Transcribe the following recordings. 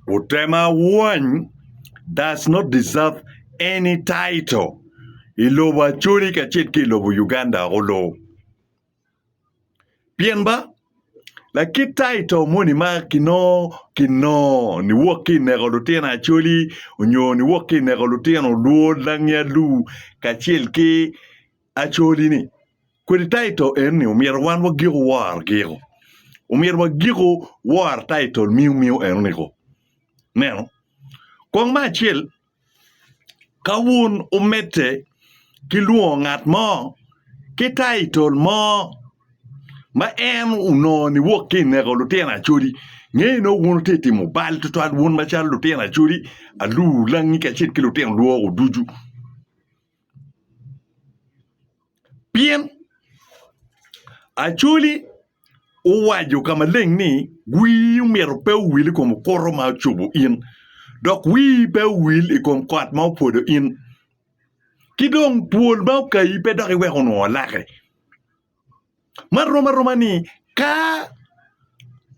Utema Winy does not deserve any title. Ilobo acholi kachet ki ilobo Uganda olo. Pienba la ki title moni ma kino ni woki nego lutena acholi unyo ni woki nego lutena luo langya lu kachel ki acholi ni. Kuri title ni umir wan wa gigo war gigo. Umir wa gigo war title miu erniko. Neno. Kung machil kawun umete kiluo ngat mo ki title mo ma en uno ni woki nego lutena churi nge no wun tete mo bal to al wun machal lutena churi alu langi ka chit ki lutena luo uduju bien achuli uwajo kama leng ni wi mero pe wili kom koro ma chubu in dok wi pe wil ikom kwat ma podo in kidong puol ma kai pe dok we hono lakre maroma ni ka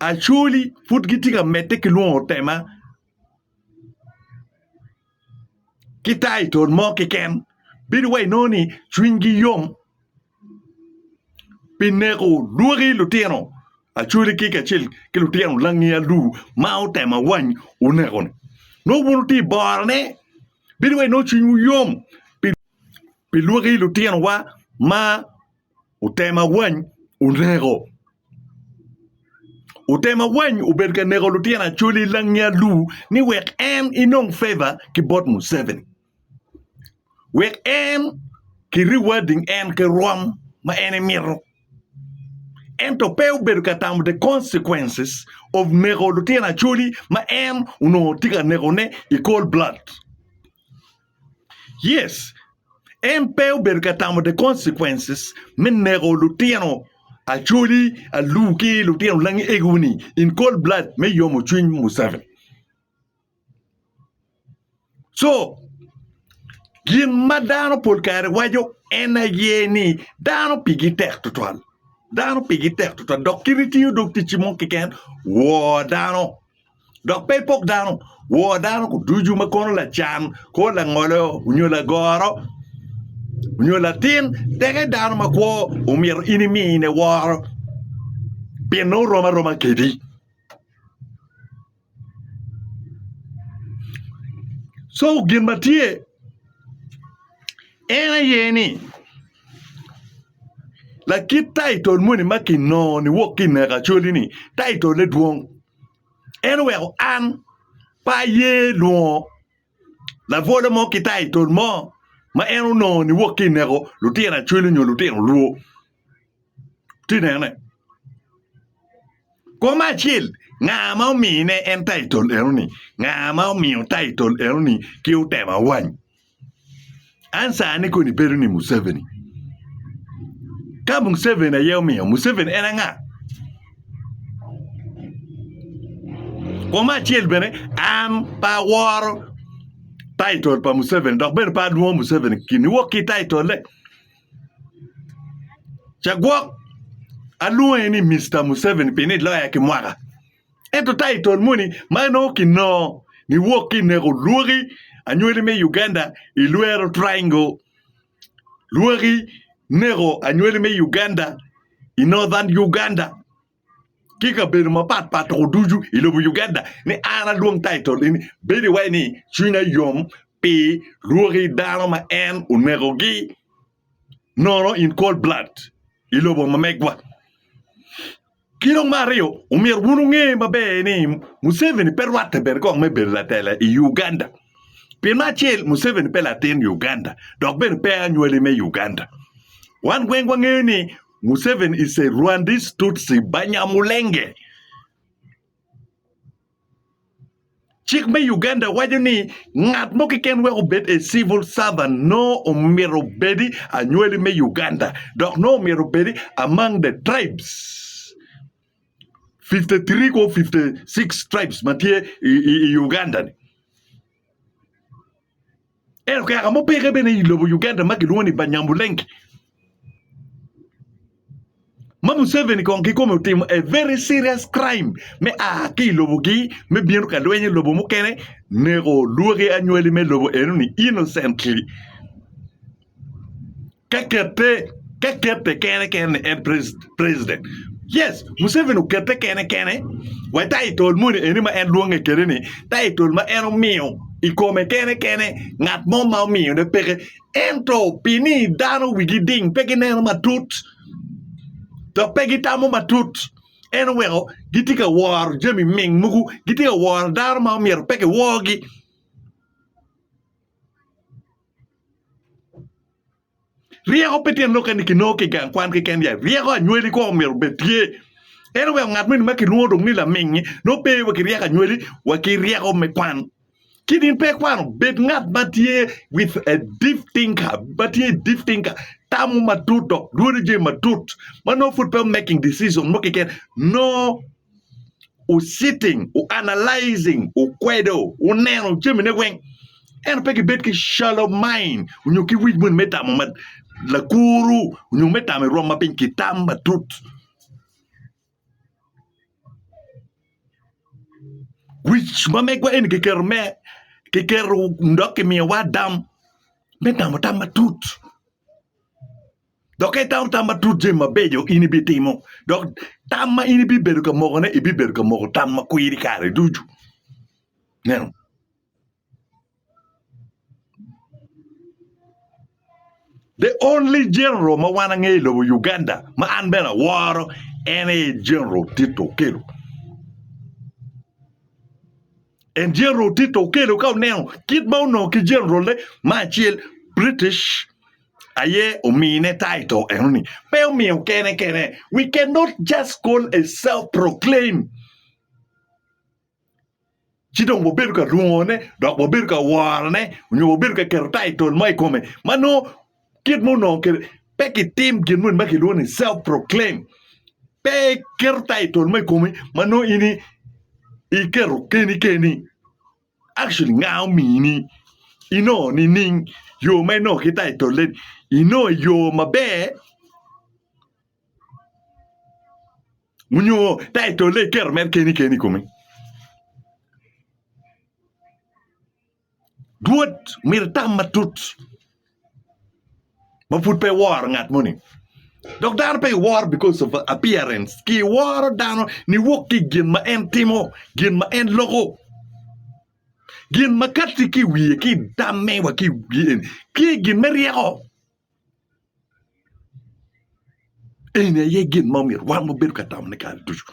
achuli fut gitika mete kilon tema kitai ton mo kiken bidway noni chwingi yom pinego luori luteno achuli kika chil kiluteno langi alu mau tema wany unegon no bunti barne bidway no chwingu yom piluori luteno wa ma utema wany unego utema wany uberka nego lutena chuli langi alu ni wek en inong favor ki bot Museveni wek en ki rewarding en ki rom ma en miro en to peu berka tam the consequences of nego lutena chuli ma en uno tiga nego ne i cold blood yes en peu berka tam the consequences min nego luteno achuli aluki luteno langi eguni in cold blood me yomo chwin Museveni so gin madano polkare wajo ena yeni dano pigi tek total dok kiriti dok ti chimon kiken wo dano dok pepok dano wo dano ko duju makono la chan ko la ngolo unyola goro unyola tin tege dano makwo umir inimi ne waro pieno roma kedi so gin matie ena yeni la ki title muni makino ni woki nega choli ni title le duong enwe an pa ye luo la vole mo ki title mo ma enu no ni woki nego lutena choli nyo lutena luo tinene koma chil nga ma mi ne en title enu ni nga ma mi title enu ni ki utema wany ansa ni ko ni beru ni Museveni ka Museveni ayew mi Museveni ena nga koma chil bene am pa war title pa Museveni dok ben pa duo Museveni kini woki title le chagwok aluo ni Mr. Museveni pini lo ya kimwaga eto title muni mano kino ni woki nego luori anywele me Uganda iluero triangle luori nego anywele me Uganda in northern Uganda kika beru mapat roduju ilobu Uganda ni ana luong title ini bedi wani china yom pi luori dano ma en unego gi nono in cold blood ilobo mamegwa Kilong Mario, umir wununge mabe ni Museveni perwate bergong me la tele i Uganda. Pina chel Museveni pe latin Uganda. Dok ben pe annually me Uganda. Wan gwengwange ni Museveni is a Rwandese Tutsi Banyamulenge. Chik me Uganda wajani ngat mo kiken we obed a civil servant no umiro bedi annually me Uganda. Dok no umiro bedi among the tribes. 53 or 56 tribes matie i Uganda ni. Kaya mo peke bene ilobo Uganda makiluo ni Banyamulenge. Museveni kon ki come tim a very serious crime me a ki lobo gi me bien ka lwenye lobo mu kene nego luori anyweli me lobo enu ni innocently kakete kene en president. Yes, Museveni kete kene wa title muni eni ma en luonge kene ni title ma en mio I come kene ngat mo ma mio ne peke ento pini dano wigi ding peke neno matut to pegi tamo matut en wego gitika war jemi ming mugu gitika war dar ma mier peke wogi riego petien no kan kino ke gan kwan ke ken ya riego anyweli ko mier betie en wego ngat min ma ki nuo dong ni la ming no pe wa ki riego anyweli wa ki riego me kwan kidin pe kwan bet ngat batie with a deep thinker tamu matuto duori je matut mano foot pe making decision mo ke ken no o sitting o analyzing o kwedo o neno jemi ne wen en pe ki bet ki shallow mind unyo ki wij mun meta mo mat la kuru unyo meta me roma pin ki tam matut which ma me kwa en ke kerme ke keru ndoke mi wa dam meta mo tam matut doke tam matut je mabejo inibi timo dok tam ma inibi beru ka mogo ne ibi beru ka mogo tam ma kuiri kare duju neno the only general ma wana ngelo Uganda ma an bena waro ene general Tito Okello en general Tito Okello ka neno kit ba no ki general le ma chiel British aye umine title enoni pe mi kene we cannot just call a self-proclaimed chidong boberu ka ruone dok boberu ka warne unyo boberu ka ker title mai come mano kid mo no ke pe ki team gin mun ma ki ruone self-proclaimed pe ker title mai come mano ini ikeru keni actually ngao mini ino ni ning yo mai no ki title le ino yo mabe munyo title le ker mer keni come duot mir tam matut maput pe war ngat moni dok dar pe war because of appearance ki war dano ni woki gin ma en timo gin ma en logo gin ma katti ki wiye ki damme wa ki wiye ki gin meriego ene ye gin mamir wa mo ber ka tam ne kal tuju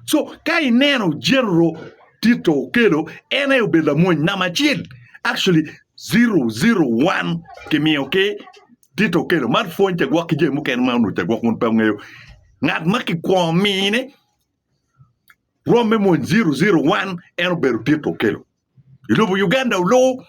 so kai neno general Tito Okello ene obela mo na machil actually 001 kemi okay Tito Okello mar fonte gwa ki je mu ken manu te gwa mun pe ngayo ngat maki kwa mine rome mo 001 ene beru Tito Okello ilobo Uganda lo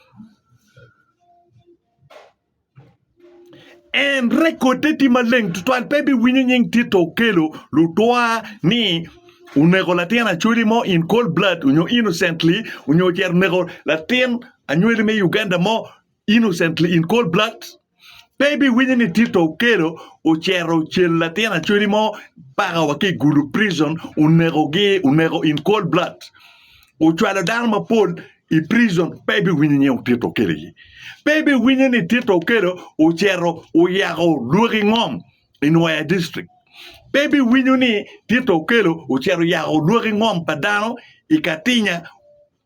en rekote ti maleng tutwal pebi winning Tito Okello lo toa ni unego latien achuli mo in cold blood unyo innocently unyo cher nego latien anyweli me Uganda mo innocently in cold blood baby winning Tito Okello o chero chel latien achuli mo para waki gulu prison unego in cold blood o chwalo dama pol i prison baby winning Tito Okello baby winning Tito Okello o chero o yago luori ngom in Waya district baby winyo ni Tito Okello o chero yago luori ngom padano ikatinya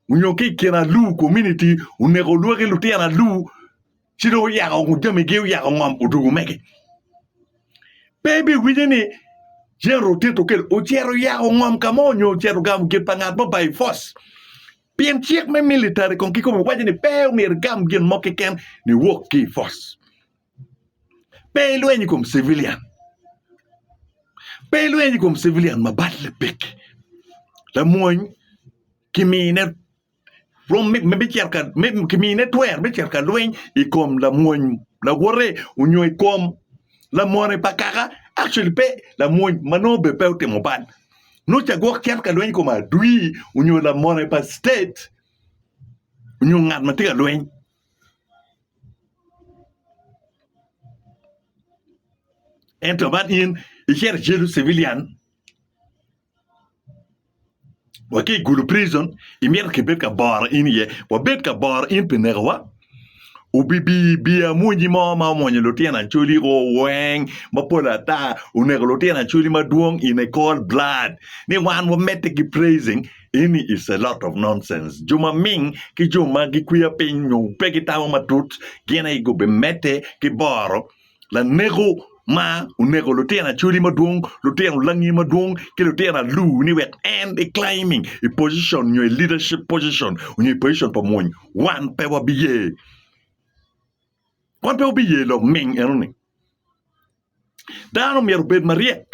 unyoki kena lu community unego luori lutiana lu chido yago ngudeme ge yago ngom udugu meke baby winyo ni chero Tito Okello o chero yago ngom kamonyo chero gam ge pangat bo by force bien chiek me military kon kiko mo wajini pe mir gam gen moke ken ni work ki force pe luenyi kom civilian pe luenyi kom civilian ma batle pek la moñ kimine rom me be cerca me kimine twer be cerca luen y kom la moñ la wore unyo kom la more pakaka actually pe la moñ manobe pe te mo ban no cha go cerca luen kom a dui unyo la more pa state unyo ngat matiga luen ento ban in icher jelu civilian wake gulu prison imier ke bet ka bar in ye wa bet ka bar in penerwa ubibi bia munyi ma monye lotiana chuli go weng mapola ta unego lotiana chuli maduong in a cold blood ni wan wo mete ki praising ini is a lot of nonsense juma ming ki juma ki kuya penyo pegi tawo matut gena igo be mete ki baro la nego ma unego lotiana chuli maduong lotiana langi maduong ki lotiana lu ni wet and a climbing a position your leadership position your position pa monye one pe wa biye Quan pe obi lo ming eroni. Dano mier bed mariek.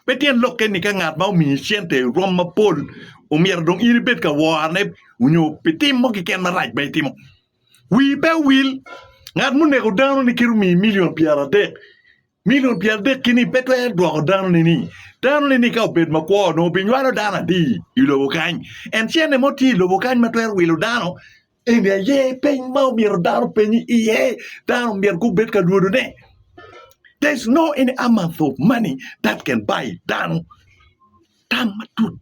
Petien loke ni ka ngat mau mi siente rom ma pol. O mier dong ini bed ka warne unyo petim mo ki ken maraj bay timo. Wi be wil ngat mu ne ko dano ni kiru mi million piara de. Million piara de kini petwe do dano ni. Dano ni ka bed ma ko no binwano dana di ilo kan. En siene moti lo kan matwer wilo dano. Ende ye pen mau mier dano penyi iye dano mier ku bet ka duodo ne. There's no any amount of money that can buy dano tamatut.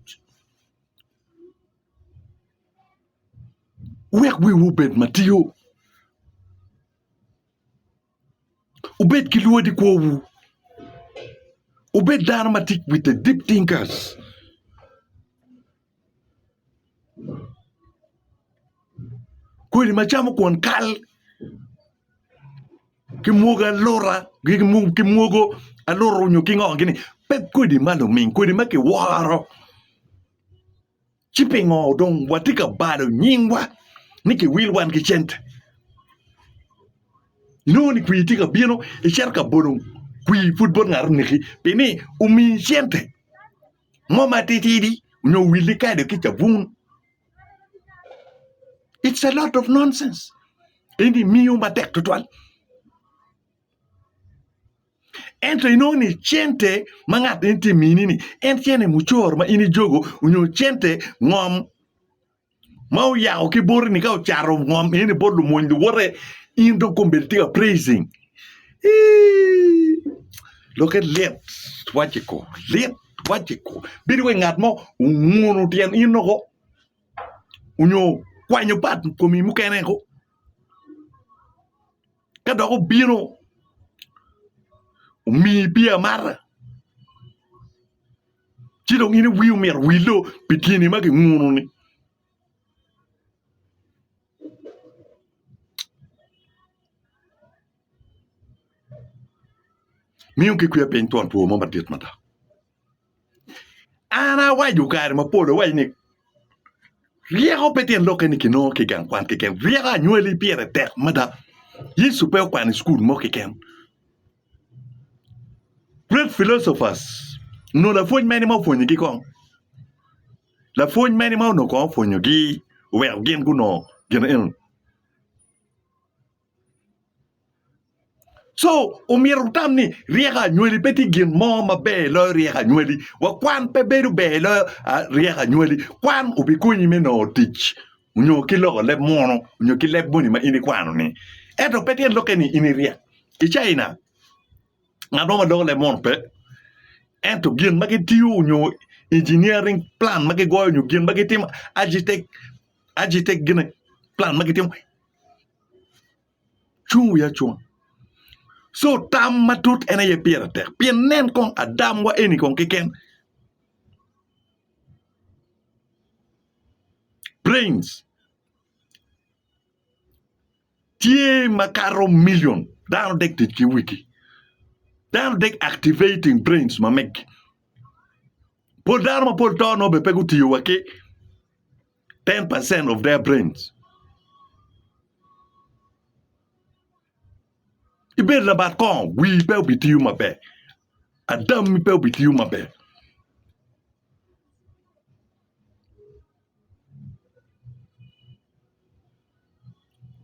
Wek we will bet matio. Ubet kiluo di kwa wu. Ubet dano matik with the deep thinkers. Kweli machamo kwan kal. Kimuoga lora. Kimuogo aloro nyo kingo gini. Pep kwedi malo ming. Kwedi make waro. Chipingo dong watika bado nyingwa. Niki wilwan kichente. No ni kuitika bieno. Isharka bono. Kui football ngar niki. Pini umi siente. Moma titidi. Nyo wilika de kichabun. It's a lot of nonsense. Ini miu matek total. Ento inoni chente mangat inti minini. Entiene muchor ma ini jogo. Unyo chente ngom. Mau yao ki bori ni kao charo ngom. Ini bodu mwindu wore. Indo kumbeltiga praising. Look at let. Wachiko. Let. Wachiko. Bidwe ngat mo. Ungono tian inoko. Unyo. Kwanyo pat komi mukene ko. Kadako bino. Mi pia mara. Chidong ini wiu mer wilo pitini maki ngono ni. Miyo ki kuya pentuan po mo batit mata. Ana waju kare mapolo waj ni. Rieko petien loke ni kino ki gan kwan ki ken. Rieka nyweli piere tek mada. Yisu pe kwan school mo ki ken. Great philosophers. No la fonь mani mau fonyo ki kong. La fonь mani mau no kong fonyo ki. Well gen kuno. Gen en. So, umiru tam ni rieka nyweli peti gen mo ma be lo rieka nyweli. Wa kwan pe beru be lo rieka nyweli. Kwan ubikunyi me no teach. Unyo kilo leb mono. Unyo ki leb boni ma ini kwano ni. Eto petien loke ni ini riek. Ichaina. Ngadoma do le mon pe. Ento gen magi tiu unyo engineering plan magi go unyo gen magi tim architect gen plan magi tim. Chung ya chung. So tam matut ena ye piera ter. Pien nen kong adam wa eni kong kiken. Brains. Tie makaro million. Down dek tit ki wiki. Down dek activating brains ma meg. Pol darma pol tono be pegu tiyo wake. 10% of their brains. Ibe la bat kong. We pe ubi tiyo ma be. Adam mi pe ubi tiyo ma be.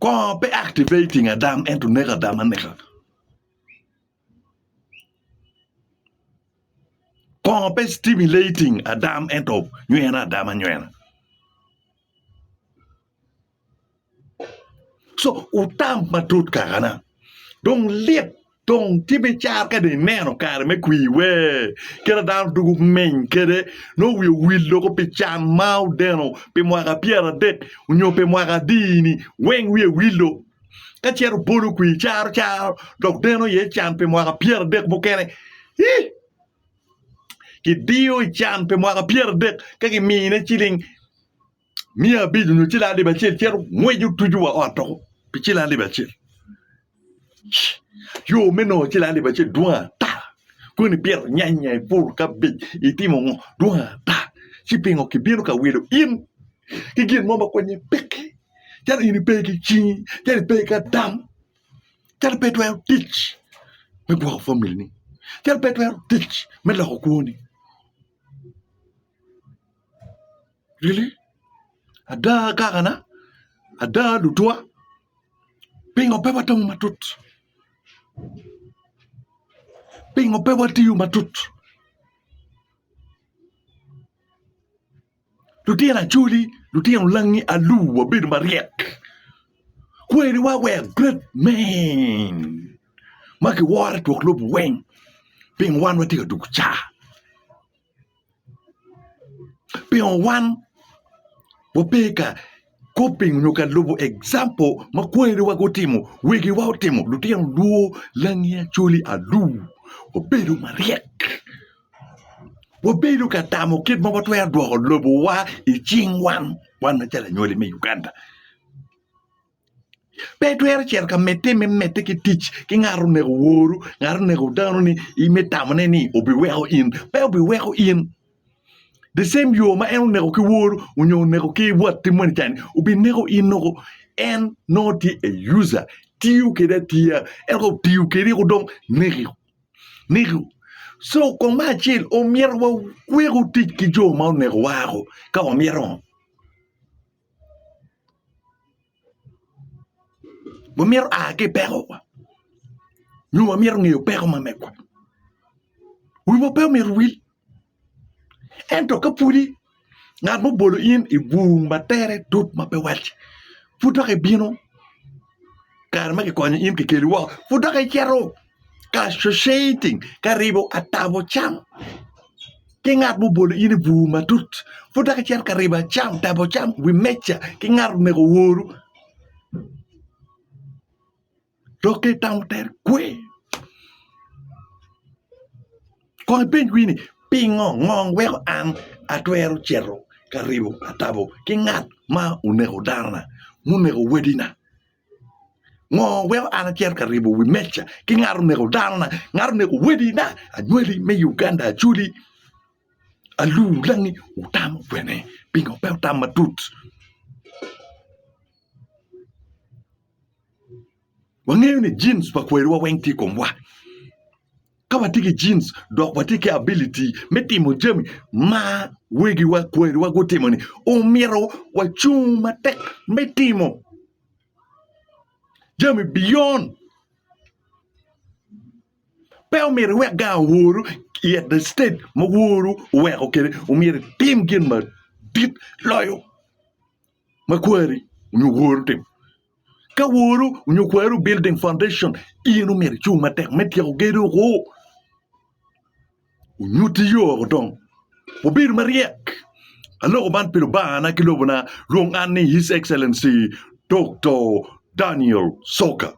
Kong pe activating Adam into nega Adam and nega. Kong pe stimulating Adam into nyena Adam and nyena. So utam matut kakana. Dong liep tong tibe char ka de neno kare me kwi we kera dan dugu men kere no we willo ko pe chan mau deno pe mwaka piera det unyo pe mwaka dini wen we willo ka chero bolu kwi char dok deno ye chan pe mwaka piera det mo kene hi ki dio chan pe mwaka piera det ka ki mine chiling mia bidu no chila de bachel chero mweju tuju wa oto pe chila de bachel yo meno chila de bachel duan ta kuni pier nyanya pur kabi itimo duan ta chipingo kibino ka wido in kigin moma kwenye peke jari ini peke chi jari peke dam jari peke wa teach me bo family ni jari peke wa teach me la kokoni really ada kakana ada lutua pingo pepa tamu matut pingo pepa tiu matut lutia chuli lutia langi alu wa bid mariek kweli wa we great man maki wara to club wen ping one wa tika dukcha ping one wo peka coping no kan lobo example makweli wa gotimo wigi wa otimo lutia luo langi chuli alu wa bid mariek Wabedu katamo kid mabatu ya dwa lobo wa iching wan na chala nyole me Uganda. Petu ya cher ka mete ki teach ki ngaru ne woru ngaru ne dano ni imetamo ni obi weho in pe obi weho in the same yo ma en ne ki woru unyo ne ki what timoni tani obi ne in no en not a user tiu keda tia ero tiu kedi ko dong negi so con machil o mierwa kwego tik ki jo ma ne waro ka o mieron bo mier a ke pero kwa ñu ma mier ngi pero ma me kwa wi bo pe mier wil ento ka pudi ngat mo bolo in i bu matere tut ma pe wach futa ke bino kar ma ke ko in ke keli wa futa ke chero ka associating karibu atabo cham kingat mo bolo ini bu matut futa ka cher kariba cham tabo cham we mecha kingar me go woru roke tam ter kwe ko ben wini pingo ngong we an atwero chero karibu atabo kingat ma unego darna munego wedina ngo we ana cher karibu we mecha ki ngaru nego dana ngaru nego wedina anyweli me Uganda chuli alu langi utam wene pingo pe utam matut wangene jeans pa kwero wenti komwa kama tiki jeans dok watiki ability metimo jemi ma wegi wa kwero wa gotemoni o miro wa chuma tek metimo Jami beyond. Pel mere we ga woru yet the state ma woru we okay o mere team gin ma dit loyo ma kwari ñu woru tim ka woru ñu kwaru building foundation inu mere chuma tek metia o gedo ko ñu ti yo don o bir mariek alo ban pilo bana kilobana rong ani his excellency Dr. Daniel Soka